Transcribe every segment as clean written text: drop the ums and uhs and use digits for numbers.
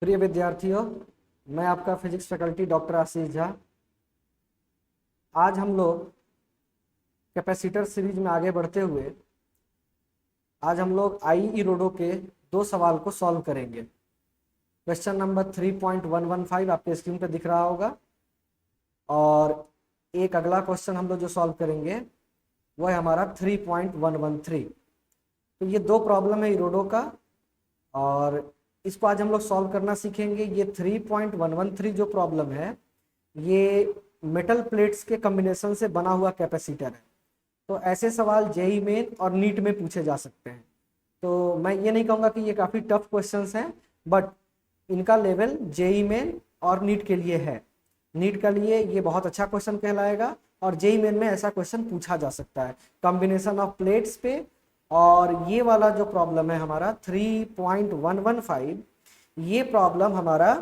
प्रिय विद्यार्थियों, मैं आपका फिजिक्स फैकल्टी डॉक्टर आशीष झा। आज हम लोग कैपेसिटर सीरीज में आगे बढ़ते हुए आज हम लोग आई रोडो के दो सवाल को सॉल्व करेंगे। क्वेश्चन नंबर 3.115 आपके स्क्रीन पर दिख रहा होगा और एक अगला क्वेश्चन हम लोग जो सॉल्व करेंगे वह है हमारा 3.113। तो ये दो प्रॉब्लम है इरोडो का और इसको आज हम लोग सॉल्व करना सीखेंगे। ये 3.113 जो प्रॉब्लम है ये मेटल प्लेट्स के कॉम्बिनेशन से बना हुआ कैपेसिटर है। तो ऐसे सवाल जेईई मेन और नीट में पूछे जा सकते हैं। तो मैं ये नहीं कहूँगा कि ये काफ़ी टफ क्वेश्चंस हैं, बट इनका लेवल जेईई मेन और नीट के लिए है। नीट के लिए ये बहुत अच्छा क्वेश्चन कहलाएगा और जेईई मेन में ऐसा क्वेश्चन पूछा जा सकता है कॉम्बिनेशन ऑफ प्लेट्स पे। और ये वाला जो प्रॉब्लम है हमारा 3.115, ये प्रॉब्लम हमारा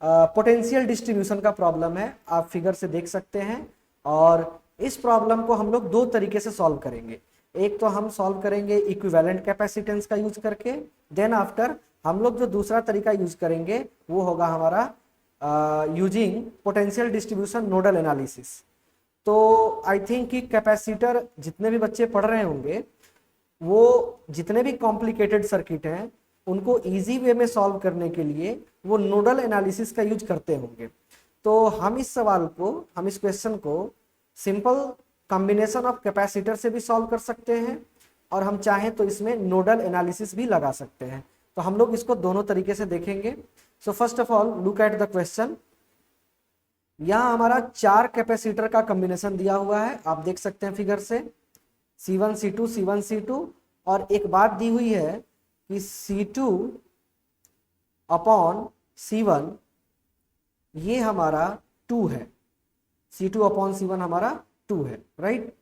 पोटेंशियल डिस्ट्रीब्यूशन का प्रॉब्लम है, आप फिगर से देख सकते हैं। और इस प्रॉब्लम को हम लोग दो तरीके से सॉल्व करेंगे। एक तो हम सॉल्व करेंगे इक्विवेलेंट कैपेसिटेंस का यूज करके, देन आफ्टर हम लोग जो दूसरा तरीका यूज करेंगे वो होगा हमारा using potential distribution nodal analysis. तो आई थिंक कि कैपेसिटर जितने भी बच्चे पढ़ रहे होंगे वो जितने भी कॉम्प्लिकेटेड सर्किट हैं उनको इजी वे में सॉल्व करने के लिए वो नोडल एनालिसिस का यूज करते होंगे। तो हम इस क्वेश्चन को सिंपल कॉम्बिनेशन ऑफ कैपेसिटर से भी सॉल्व कर सकते हैं और हम चाहें तो इसमें नोडल एनालिसिस भी लगा सकते हैं। तो हम लोग इसको दोनों तरीके से देखेंगे। So first of all look at the question. यहाँ हमारा 4 कैपेसिटर का कॉम्बिनेशन दिया हुआ है, आप देख सकते हैं फिगर से, C1 C2 C1 C2। और एक बात दी हुई है कि C2 अपॉन C1 ये हमारा 2 है। C2 अपॉन C1 हमारा 2 है, राइट।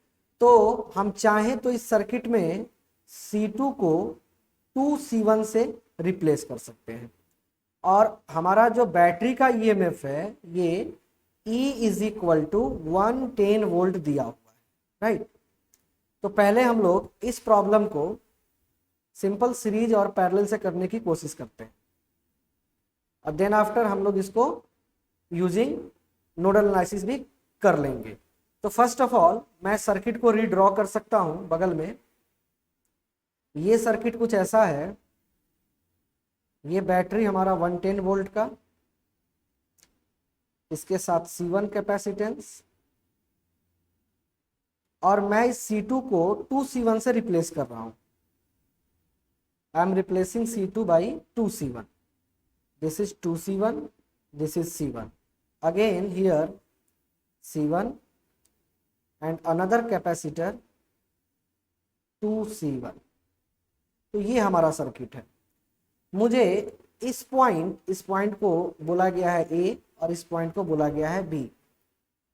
तो हम चाहें तो इस सर्किट में C2 को 2C1 से रिप्लेस कर सकते हैं। और हमारा जो बैटरी का EMF है ये E is equal to 110 volt दिया हुआ है, राइट। तो पहले हम लोग इस प्रॉब्लम को सिंपल सीरीज और पैरेलल से करने की कोशिश करते हैं और देन आफ्टर हम लोग इसको यूजिंग नोडल एनालिसिस भी कर लेंगे। तो फर्स्ट ऑफ ऑल मैं सर्किट को रीड्रॉ कर सकता हूं बगल में। ये सर्किट कुछ ऐसा है, ये बैटरी हमारा 110 वोल्ट का, इसके साथ C1 कैपेसिटेंस, और मैं इस C2 को 2C1 से रिप्लेस कर रहा हूं। I am replacing C2 by 2C1। This is 2C1, this is C1। Again here C1 and another capacitor 2C1। तो ये हमारा सर्किट है। मुझे इस पॉइंट को बोला गया है A और इस पॉइंट को बोला गया है B।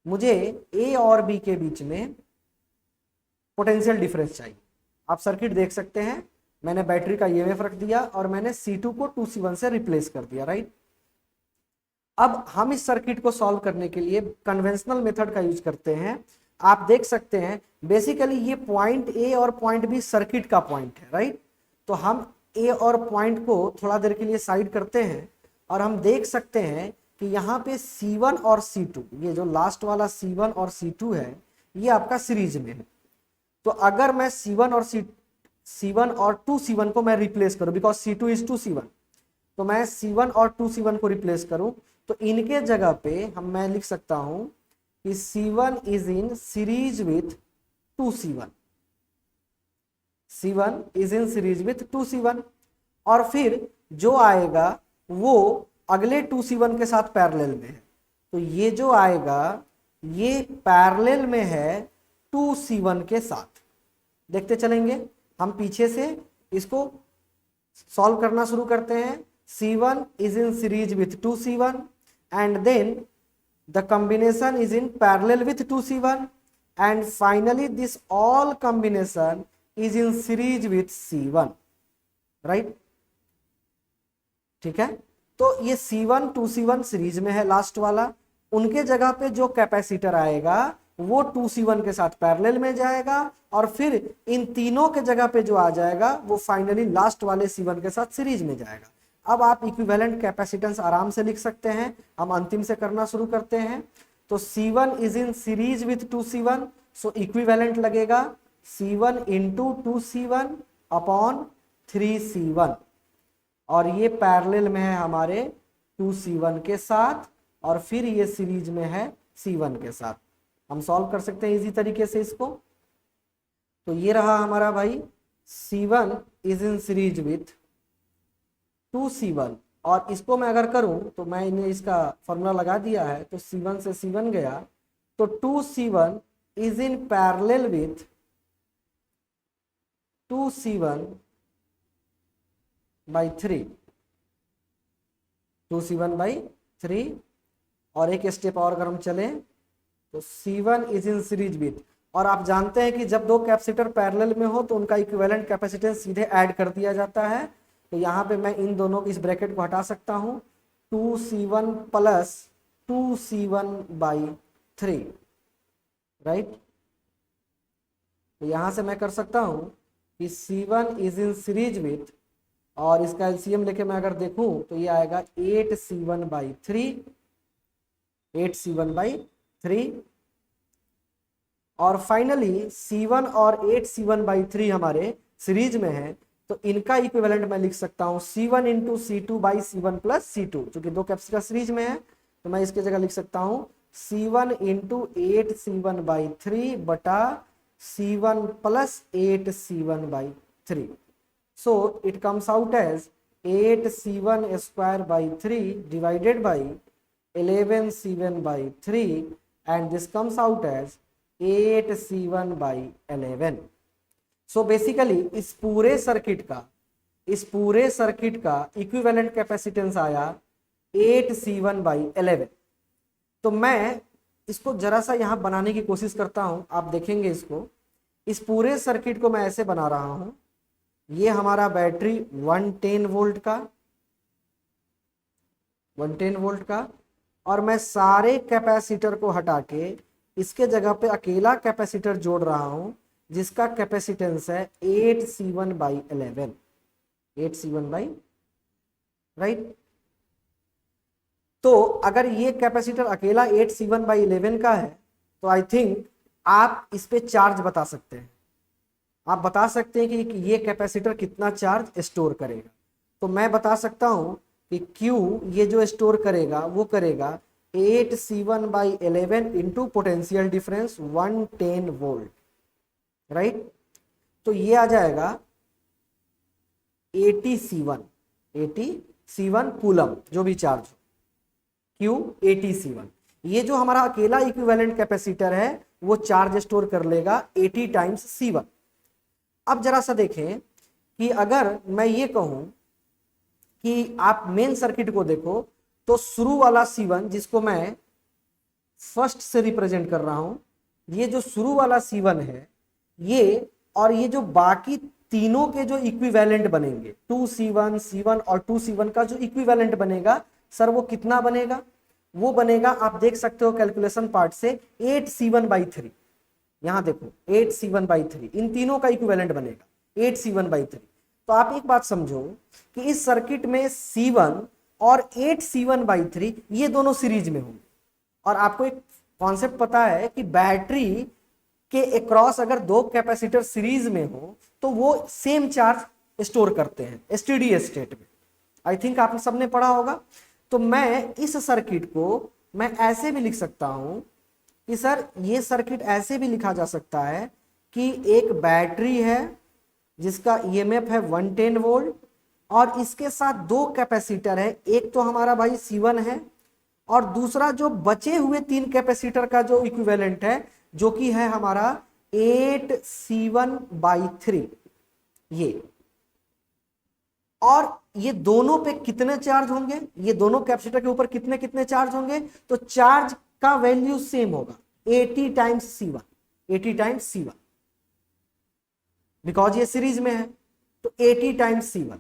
मुझे A और B के बीच में पोटेंशियल डिफरेंस चाहिए। आप सर्किट देख सकते हैं, मैंने बैटरी का EMF रख दिया और मैंने C2 को 2C1 से रिप्लेस कर दिया, राइट। अब हम इस सर्किट को सॉल्व करने के लिए कन्वेंशनल मेथड का यूज करते हैं। आप देख सकते हैं बेसिकली ये पॉइंट A और पॉइंट B सर्किट का पॉइंट है, राइट। तो हम A और पॉइंट को थोड़ा देर के लिए साइड करते हैं और हम देख सकते हैं कि यहाँ पे C1 और C2, ये जो लास्ट वाला C1 और C2 है ये आपका सीरीज में है। तो अगर मैं C1 और 2C1 को मैं रिप्लेस करूं, बिकॉज C2 इज 2C1, तो मैं C1 और 2C1 को रिप्लेस करूं तो इनके जगह पे मैं लिख सकता हूं कि C1 is in series with 2C1। C1 is in series with 2C1 और फिर जो आएगा वो अगले 2C1 के साथ पैरेलल में है। तो ये जो आएगा ये पैरेलल में है 2C1 के साथ। देखते चलेंगे, हम पीछे से इसको सॉल्व करना शुरू करते हैं। C1 is in series with 2C1 and then the combination is in parallel with 2C1 and finally this all combination is in series with C1, right. ठीक है, तो ये C1 2C1 सीरीज में है लास्ट वाला, उनके जगह पे जो कैपेसिटर आएगा वो 2C1 के साथ पैरेलल में जाएगा और फिर इन तीनों के जगह पे जो आ जाएगा वो फाइनली लास्ट वाले C1 के साथ सीरीज में जाएगा। अब आप इक्विवेलेंट कैपेसिटेंस आराम से लिख सकते हैं। हम अंतिम से करना शुरू करते हैं। तो C1 is in series with 2C1, so equivalent लगेगा C1 into 2C1 upon 3C1, और ये पैरेलल में है हमारे 2C1 के साथ, और फिर ये सीरीज में है C1 के साथ। हम सॉल्व कर सकते हैं इजी तरीके से इसको। तो ये रहा हमारा भाई C1 is in series with 2C1, और इसको मैं अगर करूं तो मैंने इसका फॉर्मूला लगा दिया है, तो C1 से C1 गया, तो 2C1 is in parallel with 2C1 by 3, 2C1 by 3। और एक स्टेप और अगर हम चले तो C1 is in series with, और आप जानते हैं कि जब दो कैपेसिटर पैरेलल में हो तो उनका इक्विवेलेंट कैपेसिटेंस सीधे ऐड कर दिया जाता है। तो यहाँ पे मैं इन दोनों इस ब्रैकेट को हटा सकता हूँ, 2C1 plus 2C1 by 3, right. तो यहाँ से मैं कर सकता हूँ कि C1 is in series with, और इसका एलसीएम लेके मैं अगर देखूं तो ये आएगा 8C1 बाई 3, 8C1 बाई 3। और फाइनली C1 और 8C1 बाई 3 हमारे सीरीज में है, तो इनका इक्विवेलेंट मैं लिख सकता हूं C1 into C2 by C1 plus C2, चूंकि दो कैपेसिटर सीरीज में है तो मैं इसके जगह लिख सकता हूं C1 इंटू 8C1 बाई 3 बटा C1 plus 8C1 by 3। So it comes out as 8C1 square by 3 divided by 11C1 by 3, and this comes out as 8C1 by 11. So basically इस पूरे सर्किट का इक्विवेलेंट कैपेसिटेंस आया 8C1 by 11। तो मैं इसको जरा सा यहाँ बनाने की कोशिश करता हूँ, आप देखेंगे इसको। इस पूरे सर्किट को मैं ऐसे बना रहा हूँ, ये हमारा बैटरी 110 वोल्ट का, और मैं सारे कैपेसिटर को हटा के इसके जगह पे अकेला कैपेसिटर जोड़ रहा हूं जिसका कैपेसिटेंस है 8C1 by 11, 8C1 by, right. तो अगर ये कैपेसिटर अकेला 8C1 बाई 11 का है तो आई थिंक आप इस पे चार्ज बता सकते हैं। आप बता सकते हैं कि ये कैपेसिटर कितना चार्ज स्टोर करेगा। तो मैं बता सकता हूं कि Q ये जो स्टोर करेगा वो करेगा 8C1 by 11 into potential difference 110 volt, right. तो ये आ जाएगा 80C1 कूलम, जो भी चार्ज हो, Q 80C1। ये जो हमारा अकेला इक्विवेलेंट कैपेसिटर है वो चार्ज स्टोर कर लेगा 80 टाइम्स C1। अब जरा सा देखें कि अगर मैं ये कहूं कि आप मेन सर्किट को देखो, तो शुरू वाला C1 जिसको मैं फर्स्ट से रिप्रेजेंट कर रहा हूं, ये जो शुरू वाला C1 है ये, और ये जो बाकी तीनों के जो इक्विवेलेंट बनेंगे 2C1, C1 और 2C1 का जो इक्विवेलेंट बनेगा सर वो कितना बनेगा? वो बनेगा, आप देख सकते हो कैलकुलेशन पार्ट से, 8C1 बाई 3। यहां देखो 8C1 बाई 3, इन तीनों का इक्विवेलेंट बनेगा 8C1 बाई 3। तो आप एक बात समझो कि इस सर्किट में C1 और 8C1 बाई 3 ये दोनों सीरीज में होंगे। और आपको एक कॉन्सेप्ट पता है कि बैटरी के अक्रॉस अगर दो कैपेसिटर सीरीज में हो तो वो सेम चार्ज स्टोर करते हैं एसटीडी स्टेट में। आई थिंक आप सबने पढ़ा होगा। तो मैं इस सर्किट को मैं ऐसे भी लिख सकता हूं कि सर ये सर्किट ऐसे भी लिखा जा सकता है कि एक बैटरी है जिसका ईएमएफ है 110 वोल्ट, और इसके साथ दो कैपेसिटर है, एक तो हमारा भाई C1 है और दूसरा जो बचे हुए तीन कैपेसिटर का जो इक्विवेलेंट है जो कि है हमारा 8C1 बाई 3 ये। और ये दोनों पे कितने चार्ज होंगे, ये दोनों कैपेसिटर के ऊपर कितने कितने चार्ज होंगे? तो चार्ज का वैल्यू सेम होगा 80 times C1, 80 times C1, because ये सीरीज में है तो 80 टाइम्स C1।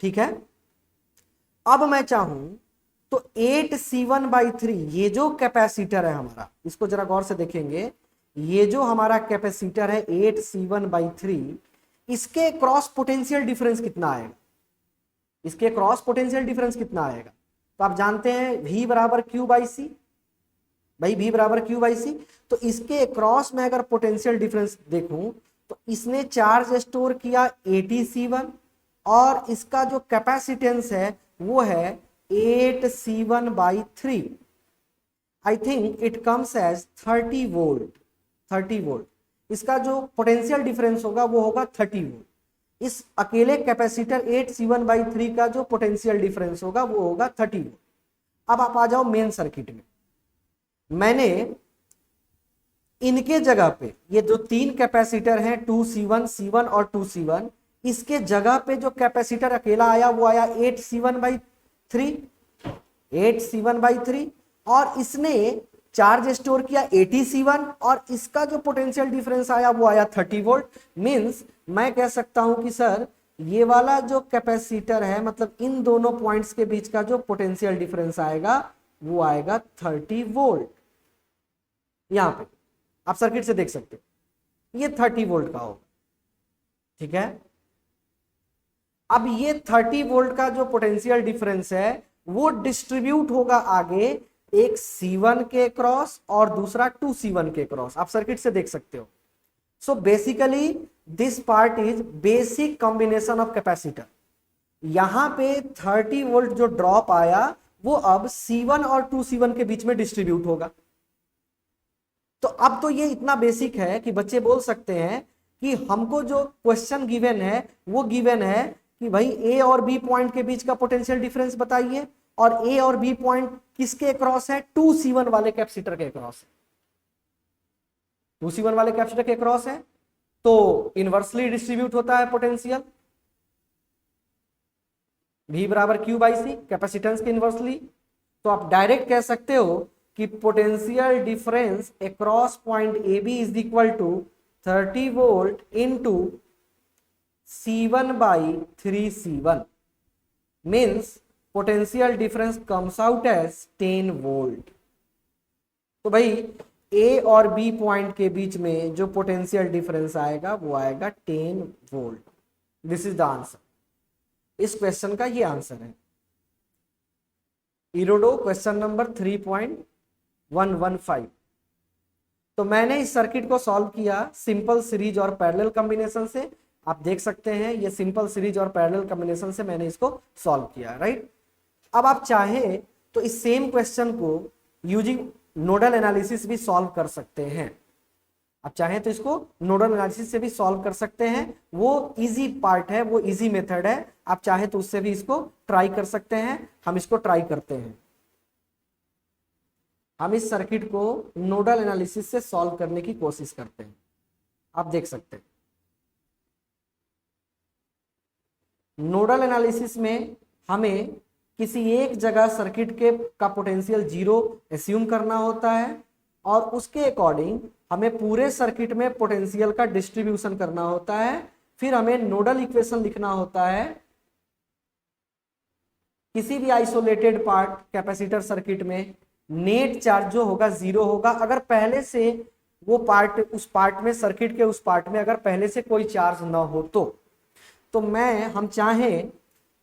ठीक है। अब मैं चाहूं तो 8C1 बाई 3 ये जो कैपेसिटर है हमारा, इसको जरा गौर से देखेंगे, ये जो हमारा कैपेसिटर है 8C1 बाई 3, इसके क्रॉस पोटेंशियल डिफरेंस कितना आएगा? इसके क्रॉस पोटेंशियल डिफरेंस कितना आएगा? तो आप जानते हैं V बराबर क्यू बाई सी, भाई V बराबर क्यू बाई सी। तो इसके क्रॉस में अगर पोटेंशियल डिफरेंस देखूं तो इसने चार्ज स्टोर किया ATC1 और इसका जो कैपेसिटेंस है वो है 8C1/3। I think it comes as 30 volt. 30 volt इसका जो पोटेंशियल डिफरेंस होगा वो होगा 30 वोल्ट। इस अकेले कैपेसिटर 8C1/3 का जो पोटेंशियल डिफरेंस होगा वो होगा 30 वोल्ट। अब आप आ जाओ मेन सर्किट में। मैंने इनके जगह पे ये जो तीन कैपेसिटर हैं 2C1, C1 और 2C1, इसके जगह पे जो कैपेसिटर अकेला आया वो आया 8C1/3, 8C1/3 और इसने चार्ज स्टोर किया ATC1 और इसका जो पोटेंशियल डिफरेंस आया वो आया 30 वोल्ट। मींस मैं कह सकता हूं कि सर ये वाला जो कैपेसिटर है मतलब इन दोनों पॉइंट्स के बीच का जो पोटेंशियल डिफरेंस आएगा वो आएगा 30 वोल्ट। यहां पे आप सर्किट से देख सकते हो ये 30 वोल्ट का होगा, ठीक है। अब ये 30 वोल्ट का जो पोटेंशियल डिफरेंस है वो डिस्ट्रीब्यूट होगा आगे एक C1 के क्रॉस और दूसरा 2C1 के क्रॉस, आप सर्किट से देख सकते हो। So basically this part is basic combination of capacitor. यहां पे 30 वोल्ट जो ड्रॉप आया वो अब C1 और 2C1 के बीच में डिस्ट्रीब्यूट होगा। तो अब तो ये इतना बेसिक है कि बच्चे बोल सकते हैं कि हमको जो क्वेश्चन गिवन है वो गिवन है कि भाई A और B पॉइंट के बीच का पोटेंशियल डिफरेंस बताइए और A और B पॉइंट किसके क्रॉस है? 2C1 वाले कैपेसिटर के क्रॉस है। 2C1 वाले कैपेसिटर के क्रॉस है तो इनवर्सली डिस्ट्रीब्यूट होता है पोटेंशियल V बराबर क्यू बाई सी, कैपेसिटेंस के इनवर्सली। तो आप डायरेक्ट कह सकते हो कि potential difference across point AB is equal to 30 volt into C1/3C1 means potential difference comes out as 10 volt. तो भाई A और B पॉइंट के बीच में जो पोटेंशियल डिफरेंस आएगा वो आएगा 10 volt. This is the answer. इस क्वेश्चन का ये आंसर है। इरोडो क्वेश्चन नंबर 3.115। तो मैंने इस सर्किट को सॉल्व किया सिंपल सीरीज और पैरेलल कॉम्बिनेशन से। आप देख सकते हैं ये सिंपल सीरीज और पैरेलल कॉम्बिनेशन से मैंने इसको सॉल्व किया, राइट। अब आप चाहें तो इस सेम क्वेश्चन को यूजिंग नोडल एनालिसिस भी सॉल्व कर सकते हैं। आप चाहें तो इसको नोडल एनालिसिस से भी सॉल्व कर सकते हैं, वो इजी पार्ट है, वो इजी मेथड है। आप चाहें तो उससे भी इसको ट्राई कर सकते हैं। हम इसको ट्राई करते हैं। हम इस सर्किट को नोडल एनालिसिस से सॉल्व करने की कोशिश करते हैं। आप देख सकते हैं नोडल एनालिसिस में हमें किसी एक जगह सर्किट के का पोटेंशियल 0 एस्यूम करना होता है और उसके अकॉर्डिंग हमें पूरे सर्किट में पोटेंशियल का डिस्ट्रीब्यूशन करना होता है। फिर हमें नोडल इक्वेशन लिखना होता है किसी भी आइसोलेटेड पार्ट कैपेसिटर सर्किट में नेट चार्ज जो होगा 0 होगा अगर पहले से वो पार्ट उस पार्ट में सर्किट के उस पार्ट में अगर पहले से कोई चार्ज ना हो तो हम चाहें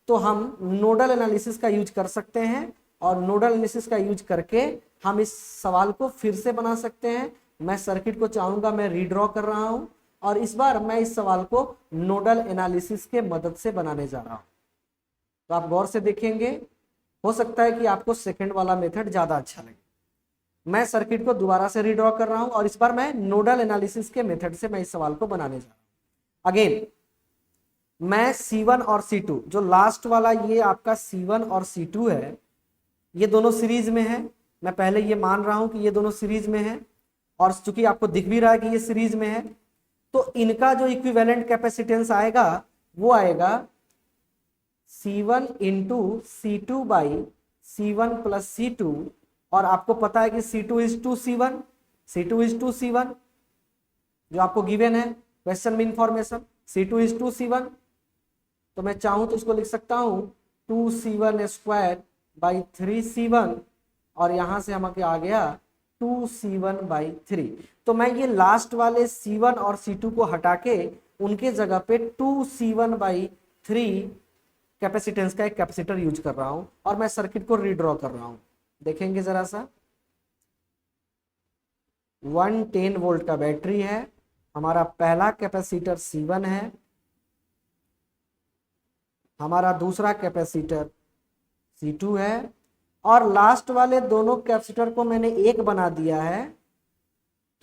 तो हम नोडल एनालिसिस का यूज कर सकते हैं और नोडल एनालिसिस का यूज करके हम इस सवाल को फिर से बना सकते हैं। मैं सर्किट को चाहूंगा मैं रीड्रॉ कर रहा हूं और इस बार मैं इस सवाल को नोडल एनालिसिस के मदद से बनाने जा रहा हूं। तो आप गौर से देखेंगे, हो सकता है कि आपको सेकंड वाला मेथड ज्यादा अच्छा लगे। मैं सर्किट को दोबारा से रीड्रॉ कर रहा हूं और इस बार मैं नोडल एनालिसिस के मेथड से मैं इस सवाल को बनाने जा रहा हूं। अगेन मैं C1 और C2 जो लास्ट वाला ये आपका C1 और C2 है ये दोनों सीरीज में है। मैं पहले ये मान रहा हूं कि ये दोनों सीरीज में है और चूंकि आपको दिख भी रहा है कि ये सीरीज में है तो इनका जो इक्विवेलेंट कैपेसिटेंस आएगा वो आएगा C1 into C2/C1 plus C2 और आपको पता है कि C2 is 2C1, C2 is 2C1 जो आपको गिवन है क्वेश्चन में इंफॉर्मेशन C2 इज 2C1। तो मैं चाहूं तो इसको लिख सकता हूं 2C1²/3C1 और यहां से हमके आ गया 2C1/3। तो मैं ये लास्ट वाले C1 और C2 को हटा के उनके जगह पे 2C1/3 कैपेसिटेंस का एक कैपेसिटर यूज कर रहा हूं और मैं सर्किट को रीड्रॉ कर रहा हूं। देखेंगे जरा सा, 110 वोल्ट का बैटरी है, हमारा पहला कैपेसिटर C1 है, हमारा दूसरा कैपेसिटर C2 है, और लास्ट वाले दोनों कैपेसिटर को मैंने एक बना दिया है,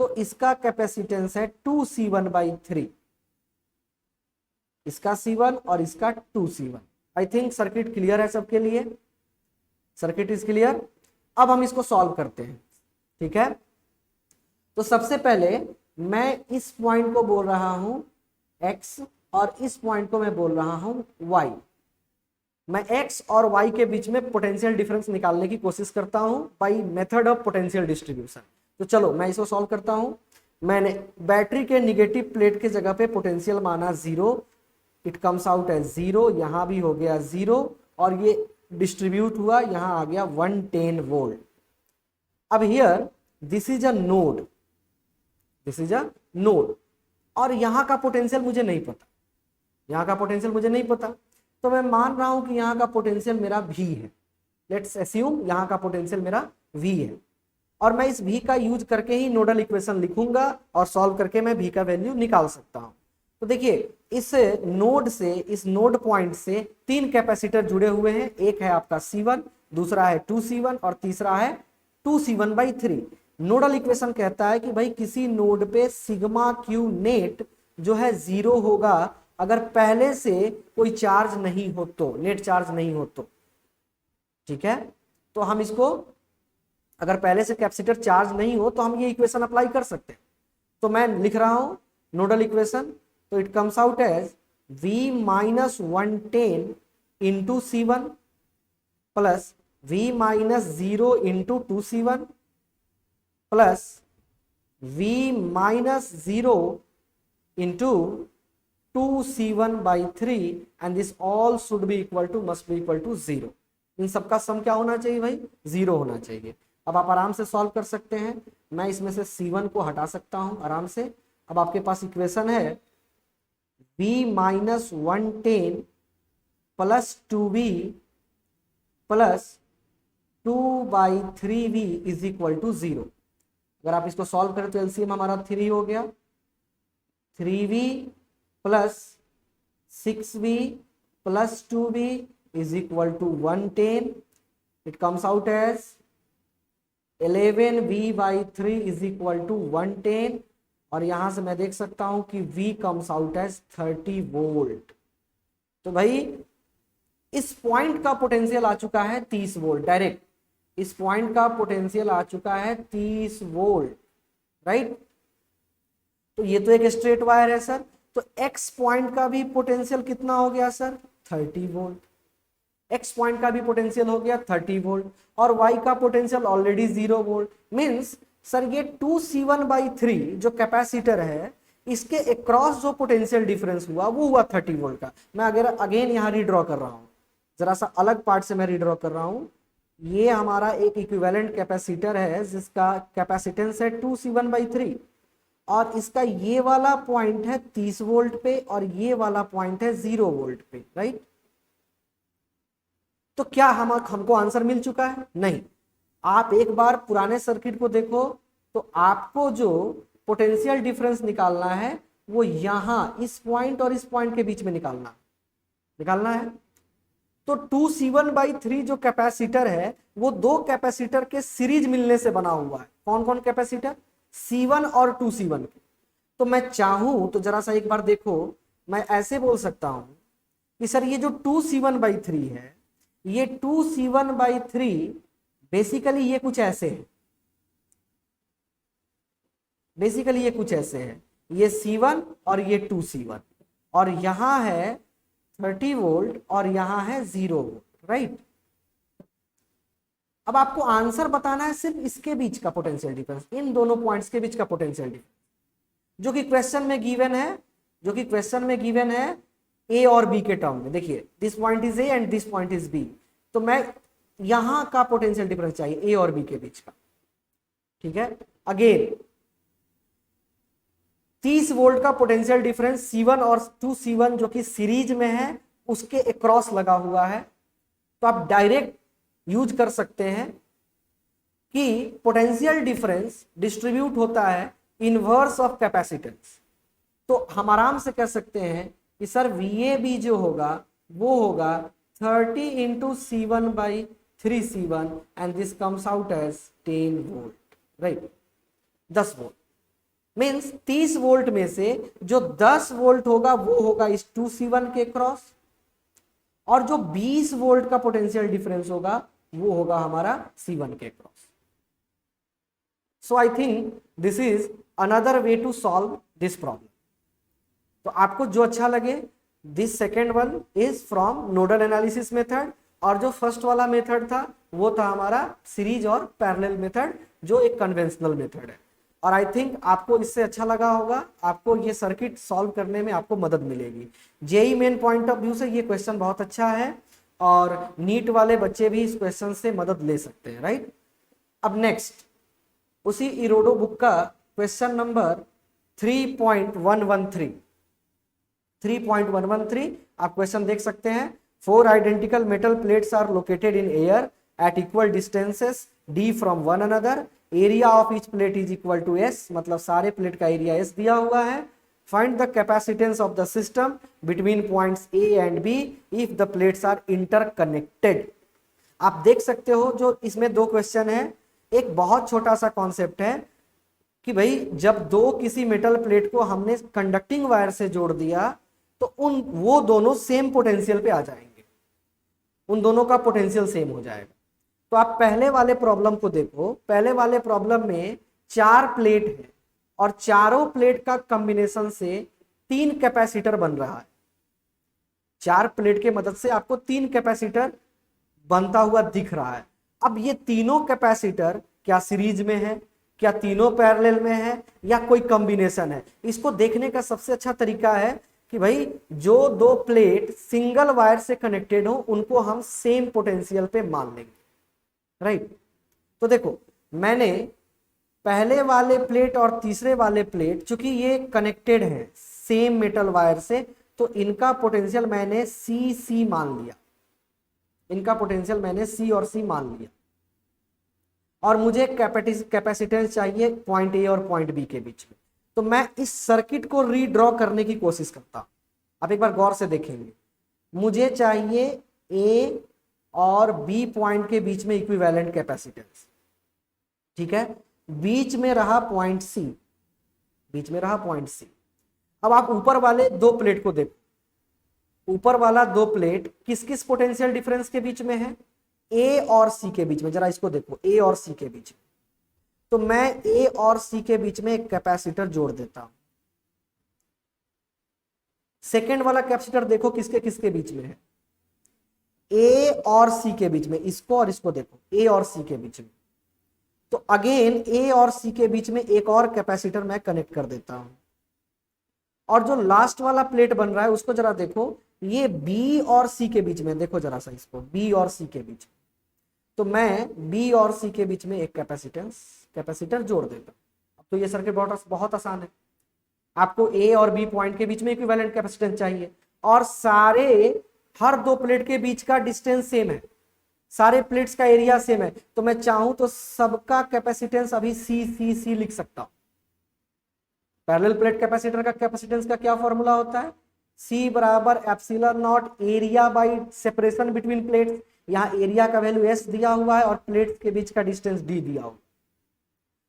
तो इसका कैपेसिटेंस है 2C1/3, इसका C1 और इसका 2C1। I think circuit clear है सबके लिए, सर्किट इज क्लियर। अब हम इसको सॉल्व करते हैं, ठीक है। तो सबसे पहले मैं इस पॉइंट को बोल रहा हूं x और इस पॉइंट को मैं बोल रहा हूं y। मैं x और y के बीच में पोटेंशियल डिफरेंस निकालने की कोशिश करता हूं by method of potential distribution. तो चलो मैं इसको सॉल्व करता हूं। मैंने बैटरी के निगेटिव प्लेट के जगह पे पोटेंशियल माना 0, इट कम्स आउट एज 0, यहां भी हो गया 0 और ये डिस्ट्रीब्यूट हुआ, यहां आ गया 110 वोल्ट। अब here this is a node, this is a node, और यहां का पोटेंशियल मुझे नहीं पता, यहां का पोटेंशियल मुझे नहीं पता, तो मैं मान रहा हूं कि यहां का पोटेंशियल मेरा V है। लेट्स एज्यूम यहां का पोटेंशियल मेरा V है, और मैं इस V का यूज करके ही नोडल इक्वेशन लिखूंगा और सॉल्व करके मैं V का वैल्यू निकाल सकता हूं। तो देखिए इस नोड से, इस नोड पॉइंट से 3 कैपेसिटर जुड़े हुए हैं, एक है आपका C1, दूसरा है 2C1 और तीसरा है 2C1/3। नोडल इक्वेशन कहता है कि भाई किसी नोड पे सिग्मा क्यू नेट जो है 0 होगा अगर पहले से कोई चार्ज नहीं हो तो, नेट चार्ज नहीं हो तो, ठीक है। तो हम इसको, अगर पहले से कैपेसिटर चार्ज नहीं हो तो हम ये इक्वेशन अप्लाई कर सकते हैं। तो मैं लिख रहा हूं नोडल इक्वेशन, तो it comes out as V - 110 into C1 plus V - 0 into 2C1 plus V - 0 into 2C1/3 and this all should be equal to, must be equal to 0। इन सबका सम क्या होना चाहिए भाई? 0 होना चाहिए। अब आप आराम से सॉल्व कर सकते हैं, मैं इसमें से C1 को हटा सकता हूं आराम से। अब आपके पास इक्वेशन है V - 110 plus 2V plus 2/3V is equal to 0। अगर आप इसको सॉल्व करें तो एलसीएम हमारा 3 हो गया, 3V plus 6V plus 2V is equal to 110। It comes out as 11V/3 is equal to 110, और यहां से मैं देख सकता हूं कि V comes out as 30 volt. तो भाई इस पॉइंट का पोटेंशियल आ चुका है 30 वोल्ट डायरेक्ट, इस पॉइंट का पोटेंशियल आ चुका है 30 वोल्ट, राइट। तो ये तो एक स्ट्रेट वायर है सर, तो x पॉइंट का भी पोटेंशियल कितना हो गया सर? 30 वोल्ट। x पॉइंट का भी पोटेंशियल हो गया 30 वोल्ट, और y का potential already 0 volt. Means sir ये 2C1/3 जो कैपेसिटर है, इसके अक्रॉस जो पोटेंशियल डिफरेंस हुआ वो हुआ 30 वोल्ट का। मैं अगर अगेन यहाँ रीड्रॉ कर रहा हूँ, जरा सा अलग पार्ट से मैं रीड्रॉ कर रहा हूँ। ये हमारा एक इक्विवेलेंट कैपेसिटर है जिसका कैपेसिटेंस है 2C1/3, और इसका ये वाला पॉइंट है 30 वोल्ट पे और ये वाला पॉइंट है 0 वोल्ट पे, राइट। तो क्या हमको आंसर मिल चुका है? नहीं। आप एक बार पुराने सर्किट को देखो, तो आपको जो पोटेंशियल डिफरेंस निकालना है वो यहां इस पॉइंट और इस पॉइंट के बीच में निकालना है। तो 2C1/3 जो कैपेसिटर है वो दो कैपेसिटर के सीरीज मिलने से बना हुआ है। कौन कौन कैपेसिटर? C1 और 2C1 के। तो मैं चाहूं तो जरा सा एक बार देखो, मैं ऐसे बोल सकता हूं कि सर ये जो 2C1/3 है, ये 2C1/3 बेसिकली ये कुछ ऐसे है, बेसिकली ये कुछ ऐसे है, ये C1 और ये 2C1, और यहां है 30 वोल्ट और यहां है 0 वोल्ट, राइट। अब आपको आंसर बताना है सिर्फ इसके बीच का पोटेंशियल डिफरेंस, इन दोनों पॉइंट्स के बीच का पोटेंशियल डिफरेंस, जो कि क्वेश्चन में गिवन है, जो कि क्वेश्चन में गिवन है ए और बी के टर्म में। देखिए this point is A and this point is B, तो मैं यहां का पोटेंशियल डिफरेंस चाहिए ए और बी के बीच का, ठीक है। अगेन 30 वोल्ट का पोटेंशियल डिफरेंस C1 और 2C1 जो कि सीरीज में है, उसके अक्रॉस लगा हुआ है, तो आप डायरेक्ट यूज कर सकते हैं कि पोटेंशियल डिफरेंस डिस्ट्रीब्यूट होता है इनवर्स ऑफ कैपेसिटेंस। तो हम आराम से कह सकते हैं कि सर VAB जो होगा वो होगा 30 into C1/3C1 and this comes out as 10 volt, right, 10 volt. Means 30 volt में से जो 10 वोल्ट होगा वो होगा इस 2C1 के क्रॉस, और जो 20 वोल्ट का पोटेंशियल डिफरेंस होगा वो होगा हमारा C1 के cross. So I think this is another way to solve this problem. तो आपको जो अच्छा लगे, this second one is from nodal analysis method, और जो फर्स्ट वाला मेथड था वो था हमारा सीरीज और पैरेलल मेथड, जो एक कन्वेंशनल मेथड है। और आई थिंक आपको इससे अच्छा लगा होगा, आपको ये सर्किट सॉल्व करने में आपको मदद मिलेगी। JEE main point of view से ये क्वेश्चन बहुत अच्छा है, और नीट वाले बच्चे भी इस क्वेश्चन से मदद ले सकते हैं, राइट। अब नेक्स्ट उसी इरोडो बुक का क्वेश्चन नंबर 3.113 आप क्वेश्चन देख सकते हैं। 4 identical metal plates are located in air at equal distances d from one another, area of each plate is equal to s, मतलब सारे प्लेट का एरिया s दिया हुआ है। Find the capacitance of the system between points a and b if the plates are interconnected. आप देख सकते हो जो इसमें दो क्वेश्चन है, एक बहुत छोटा सा कॉन्सेप्ट है कि भाई जब दो किसी मेटल प्लेट को हमने कंडक्टिंग वायर से जोड़ दिया तो वो दोनों सेम पोटेंशियल पे आ जाएंगे, उन दोनों का पोटेंशियल सेम हो जाएगा। तो आप पहले वाले प्रॉब्लम को देखो, पहले वाले प्रॉब्लम में 4 प्लेट है और चारों प्लेट का कॉम्बिनेशन से 3 कैपेसिटर बन रहा है। 4 प्लेट के मदद से आपको 3 कैपेसिटर बनता हुआ दिख रहा है। अब ये तीनों कैपेसिटर क्या सीरीज में है, क्या तीनों पैरेलल में है, या कोई कॉम्बिनेशन है? इसको देखने का सबसे अच्छा तरीका है कि भाई जो दो प्लेट सिंगल वायर से कनेक्टेड हो उनको हम सेम पोटेंशियल पे मान लेंगे, राइट। तो देखो मैंने पहले वाले प्लेट और तीसरे वाले प्लेट, चूंकि ये कनेक्टेड है सेम मेटल वायर से, तो इनका पोटेंशियल मैंने C मान लिया, इनका पोटेंशियल मैंने C और C मान लिया। और मुझे कैपेसिटेंस चाहिए पॉइंट A और पॉइंट B के बीच में, तो मैं इस सर्किट को रीड्रॉ करने की कोशिश करता हूं। आप एक बार गौर से देखेंगे, मुझे चाहिए A और B पॉइंट के बीच में इक्विवेलेंट कैपेसिटेंस, ठीक है। बीच में रहा पॉइंट C, बीच में रहा पॉइंट C। अब आप ऊपर वाले दो प्लेट को देखो, ऊपर वाला दो प्लेट किस किस पोटेंशियल डिफरेंस के बीच में है? A और C के बीच में। जरा इसको देखो, A और C के बीच में, तो मैं A और C के बीच में एक कैपेसिटर जोड़ देता हूं। सेकेंड वाला कैपेसिटर देखो किसके किसके बीच में है? A और C के बीच में। इसको और इसको देखो, A और C के बीच में। तो अगेन A और C के बीच में एक और कैपेसिटर मैं कनेक्ट कर देता हूं। और जो लास्ट वाला प्लेट बन रहा है उसको जरा देखो, ये B और C के बीच में, देखो जरा सा इसको, B और C के बीच में। तो मैं B और C के बीच में एक कैपेसिटर जोड़ देता हूं। अब तो ये सर्किट बहुत आसान है। आपको A और B पॉइंट के बीच में इक्विवेलेंट कैपेसिटेंस चाहिए, और हर दो प्लेट के बीच का डिस्टेंस सेम है, सारे प्लेट्स का एरिया सेम है। तो मैं चाहूं तो सबका कैपेसिटेंस अभी C लिख सकता हूं। पैरेलल प्लेट कैपेसिटर का कैपेसिटेंस का क्या फॉर्मूला होता है? C बराबर epsilon not area by separation between plates. यहाँ एरिया का वैल्यू S दिया हुआ है और प्लेट्स के बीच का डिस्टेंस D दिया हुआ,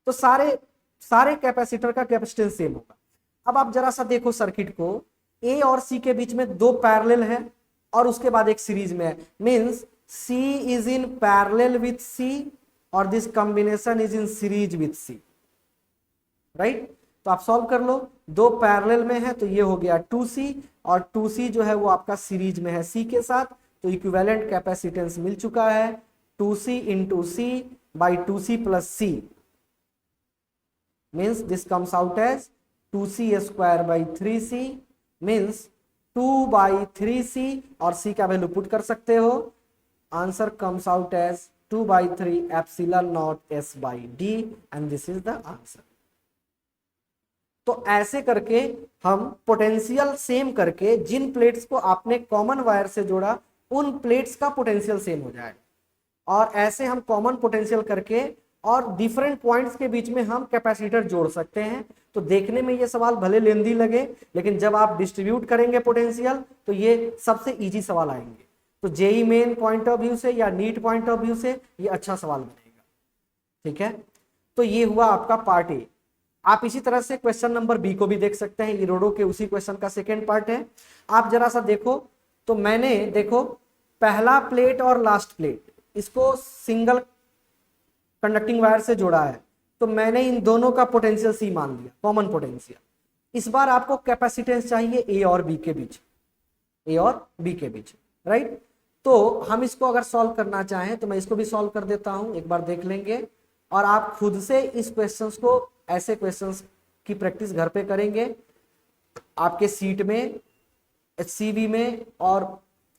तो सारे कैपेसिटर का कैपेसिटेंस सेम होगा। अब आप जरा सा देखो सर्किट को, A और C के बीच में दो पैरेलल है और उसके बाद एक सीरीज में है, means C is in parallel with C और this combination is in series with C, right. तो आप सॉल्व कर लो, दो पैरेलल में है तो ये हो गया 2C, और 2C जो है वो आपका सीरीज में है C के साथ, तो इक्विवेलेंट कैपेसिटेंस मिल चुका है 2C into C by 2C plus C, means this comes out as 2C square by 3C, means 2/3C, और C का वैल्यू पुट कर सकते हो। Answer comes out as 2/3 epsilon naught S by D, and this is the answer. तो ऐसे करके हम potential same करके जिन प्लेट्स को आपने कॉमन वायर से जोड़ा उन प्लेट्स का पोटेंशियल सेम हो जाएगा। और ऐसे हम कॉमन पोटेंशियल करके और डिफरेंट पॉइंट्स के बीच में हम कैपेसिटर जोड़ सकते हैं। तो देखने में ये सवाल भले लेंदी लगे, लेकिन जब आप डिस्ट्रीब्यूट करेंगे पोटेंशियल तो ये सबसे इजी सवाल आएंगे। तो JEE main point of view से या नीट पॉइंट ऑफ व्यू से ये अच्छा सवाल बनेगा। ठीक है, तो ये हुआ आपका पार्ट ए। आप इसी तरह से क्वेश्चन नंबर बी को भी देख सकते हैं, इरोडो के उसी क्वेश्चन का सेकेंड पार्ट है। आप जरा सा देखो, तो मैंने देखो पहला प्लेट और लास्ट प्लेट इसको सिंगल कंडक्टिंग वायर से जोड़ा है, तो मैंने इन दोनों का पोटेंशियल सी मान लिया, कॉमन पोटेंशियल। इस बार आपको कैपेसिटेंस चाहिए ए और बी के बीच, ए और बी के बीच, राइट। तो हम इसको अगर सॉल्व करना चाहें तो मैं इसको भी सॉल्व कर देता हूं, एक बार देख लेंगे। और आप खुद से इस क्वेश्चंस को, ऐसे क्वेश्चंस की प्रैक्टिस घर पे करेंगे। आपके सीट में, HCV में और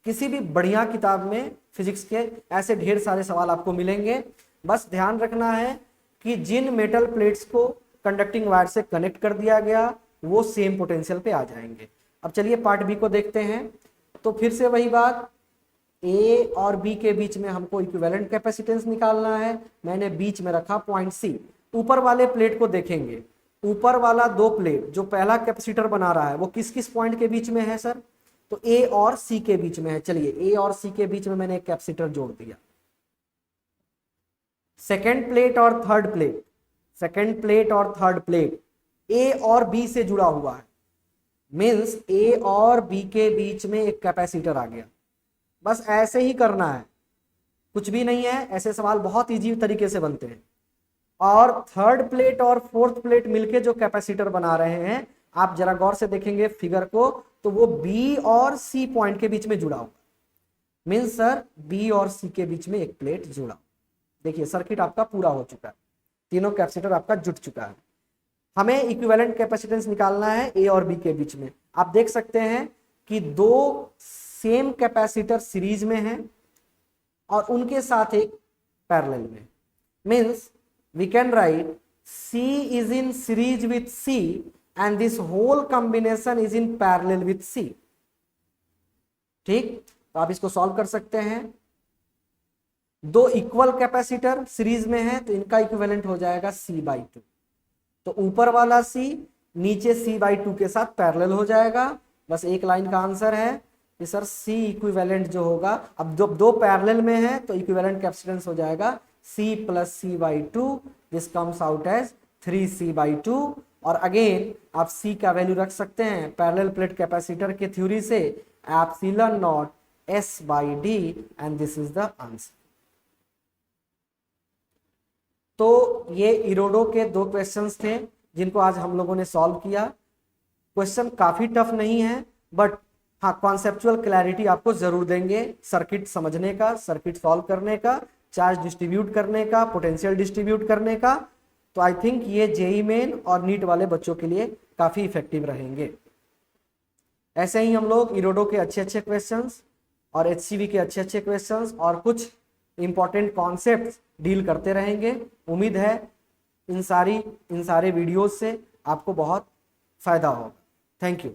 किसी भी बढ़िया किताब में फिजिक्स के ऐसे ढेर सारे सवाल आपको मिलेंगे। बस ध्यान रखना है कि जिन मेटल प्लेट्स को कंडक्टिंग वायर से कनेक्ट कर दिया गया वो सेम पोटेंशियल पे आ जाएंगे। अब चलिए पार्ट बी को देखते हैं। तो फिर से वही बात, ए और बी के बीच में हमको इक्विवेलेंट कैपेसिटेंस निकालना है। मैंने बीच में रखा पॉइंट सी। ऊपर वाले प्लेट को देखेंगे, ऊपर वाला दो प्लेट जो पहला कैपेसिटर बना रहा है वो किस किस पॉइंट के बीच में है सर? तो ए और सी के बीच में है। चलिए ए और सी के बीच में मैंने एक कैपेसिटर जोड़ दिया। सेकेंड प्लेट और थर्ड प्लेट, सेकेंड प्लेट और थर्ड प्लेट ए और बी से जुड़ा हुआ है, मीन्स ए और बी के बीच में एक कैपेसिटर आ गया। बस ऐसे ही करना है, कुछ भी नहीं है। ऐसे सवाल बहुत इजी तरीके से बनते हैं। और थर्ड प्लेट और फोर्थ प्लेट मिलके जो कैपेसिटर बना रहे हैं, आप जरा गौर से देखेंगे फिगर को, तो वो बी और सी पॉइंट के बीच में जुड़ा हुआ, मीन्स सर बी और सी के बीच में एक प्लेट जुड़ा। देखिए सर्किट आपका पूरा हो चुका है, तीनों कैपेसिटर आपका जुट चुका है। हमें इक्विवेलेंट कैपेसिटेंस निकालना है ए और बी के बीच में। आप देख सकते हैं कि दो सेम कैपेसिटर सीरीज में हैं और उनके साथ एक पैरेलल में, means we can write C is in series with C and this whole combination is in parallel with C। ठीक, तो आप इसको सॉल्व कर सकते हैं। दो इक्वल कैपेसिटर सीरीज में है तो इनका इक्विवेलेंट हो जाएगा C/2। तो ऊपर वाला C नीचे C/2 के साथ पैरेलल हो जाएगा। बस एक लाइन का आंसर है कि सर C इक्विवेलेंट जो होगा, अब जब दो पैरेलल में है तो इक्विवेलेंट कैपेसिटेंस हो जाएगा C + C/2, this comes out as 3C/2। और अगेन आप C का वैल्यू रख सकते हैं पैरेलल प्लेट कैपेसिटर के थ्योरी से, ε0 S/d and this is the answer. तो ये इरोडो के दो क्वेश्चंस थे जिनको आज हम लोगों ने सॉल्व किया। क्वेश्चन काफी टफ नहीं है, बट हाँ कॉन्सेप्चुअल क्लैरिटी आपको जरूर देंगे सर्किट समझने का, सर्किट सॉल्व करने का, चार्ज डिस्ट्रीब्यूट करने का, पोटेंशियल डिस्ट्रीब्यूट करने का। तो आई थिंक ये जेई मेन और नीट वाले बच्चों के लिए काफी इफेक्टिव रहेंगे। ऐसे ही हम लोग इरोडो के अच्छे अच्छे क्वेश्चंस और HCV के अच्छे अच्छे क्वेश्चंस और कुछ इंपॉर्टेंट कॉन्सेप्ट्स डील करते रहेंगे। उम्मीद है इन सारे वीडियोस से आपको बहुत फायदा होगा। Thank you.